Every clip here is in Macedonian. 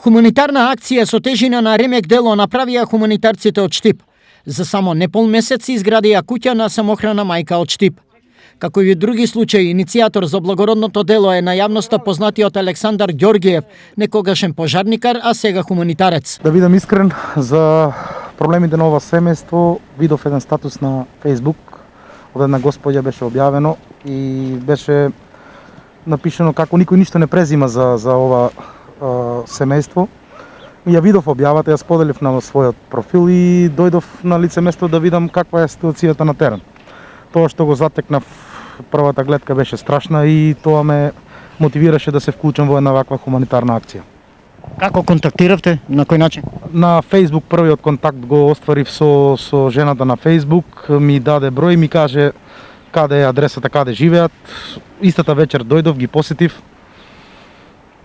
Хуманитарна акција со тежина на ремек дело направија хуманитарците од Штип. За само непол месец изградија куќа на самохрана мајка од Штип. Како и други случаи, иницијатор за благородното дело е на јавноста познатиот Александар Ѓоргиев, некогашен пожарникар, а сега хуманитарец. Да бидам искрен, за проблемите на ова семејство видов еден статус на Facebook од една господја, беше објавено и беше напишано како никој ништо не презима за ова семејство. Ја видов објавата, ја споделив на својот профил и дојдов на лице место да видам каква е ситуацијата на терен. Тоа што го затекнав првата гледка беше страшна и тоа ме мотивираше да се вклучам во една ваква хуманитарна акција. Како контактиравте? На кој начин? На Facebook првиот контакт го остварив со жената на Facebook, ми даде број, ми каже каде е адресата, каде живеат. Истата вечер дојдов, ги посетив.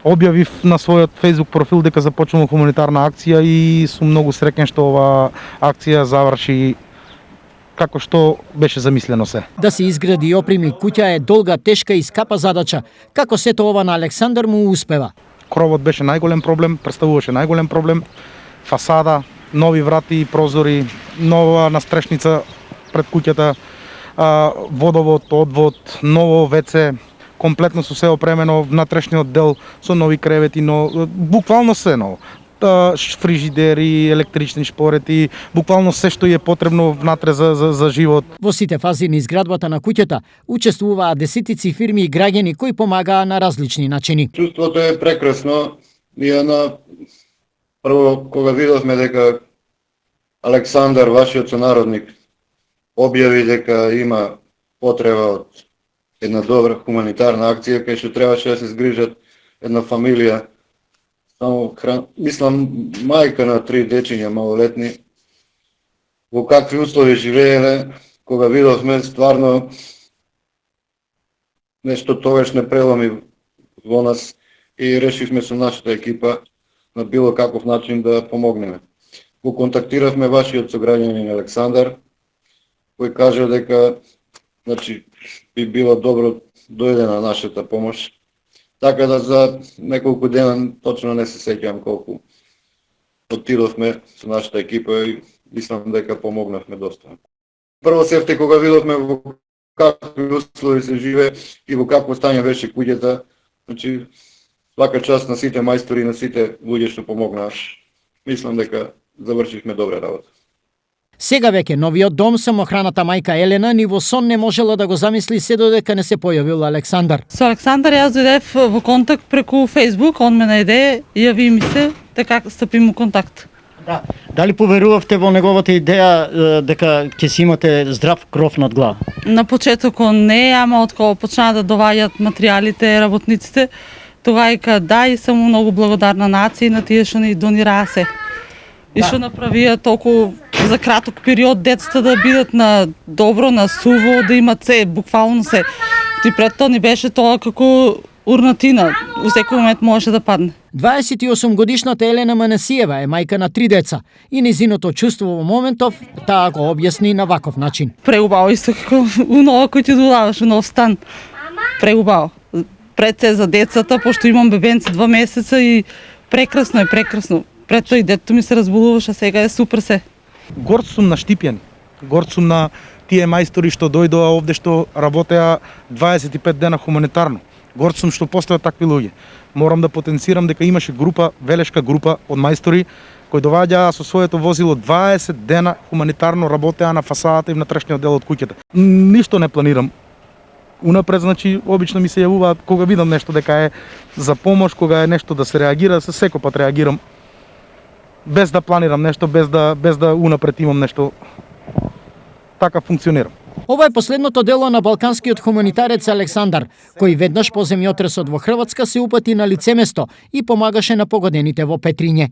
Објавив на својот Facebook профил дека започнува хуманитарна акција и сум многу среќен што ова акција заврши како што беше замислено се. Да се изгради и опреми куќа е долга, тешка и скапа задача. Како сето ова на Александар му успева? Кровот беше најголем проблем, представуваше најголем проблем. Фасада, нови врати и прозори, нова настрешница пред куќата, водовод, одвод, ново WC, комплетно со се опремено, внатрешниот дел со нови кревети, но буквално се ново. Фрижидери, електрични шпорети, буквално се што е потребно внатре за живот. Во сите фази на изградбата на куќата учествуваа десетици фирми и граѓани кои помагаа на различни начини. Чувството е прекрасно. Ние прво кога видовме дека Александар, вашиот сонародник, објави дека има потреба од една добра хуманитарна акција кај што требаше да се згрижат една фамилија. Мислам, мајка на 3 дечиња малолетни, во какви услови живееле, кога видовме, стварно нешто тогаш не преломи во нас и решивме со нашата екипа на било каков начин да помогнеме. Го контактиравме вашиот сограѓанин Александар, кој кажа дека би било добро дојде на нашата помош. Така да за неколку дена, точно не се сеќавам колку, отидовме со нашата екипа и мислам дека помогнавме доста. Прво сефте кога видовме во какви услови се живее и во какво стање беше куќата, свака част на сите мајстори, на сите луѓе што помогнаа. Мислам дека завршивме добра работа. Сега веќе новиот дом самохраната мајка Елена ни во сон не можела да го замисли се додека не се појавил Александар. Со Александар јас дојдев во контакт преку Facebook, он ме најде, јави ми се, така стапим во контакт. Да. Дали поверувавте во неговата идеја дека ќе си имате здрав кров над глава? На почетокот не, ама откако почнаа да доваѓаат материјалите, работниците, тогава да, и сум многу благодарна нација на тие што ни донираа се. И што направија толку за краток период децата да бидат на добро, на суво, да имат се, буквално се. И пред тоа ни беше тоа како урнатина, во секој момент може да падне. 28 годишната Елена Манасиева е мајка на 3 деца и незиното чувство во моментов таа го објасни на ваков начин. Преубаво исто како унова кој ти додаваш, нов стан. Преубаво. Пред се за децата, пошто имам бебенце 2 месеца и прекрасно е, прекрасно. Пред тоа и детето ми се разболуваше, сега е супер се. Горд сум на Штипјани, горд сум на тие мајстори што дојдоа овде, што работеа 25 дена хуманитарно. Горд сум што постојат такви луѓе. Морам да потенцирам дека имаше група, велешка група од мајстори кои доаѓаа со своето возило 20 дена хуманитарно работеа на фасадата и внатрешниот дел од куќата. Ништо не планирам. Унапред, обично ми се јавуваат кога видам нешто дека е за помош, кога е нешто да се реагира, се секој пат реагирам. Без да планирам нешто, без да унапред имам нешто. Така функционирам. Ова е последното дело на балканскиот хуманитарец Александар, кој веднаш по земјотресот во Хрватска се упати на лице место и помагаше на погодените во Петриње.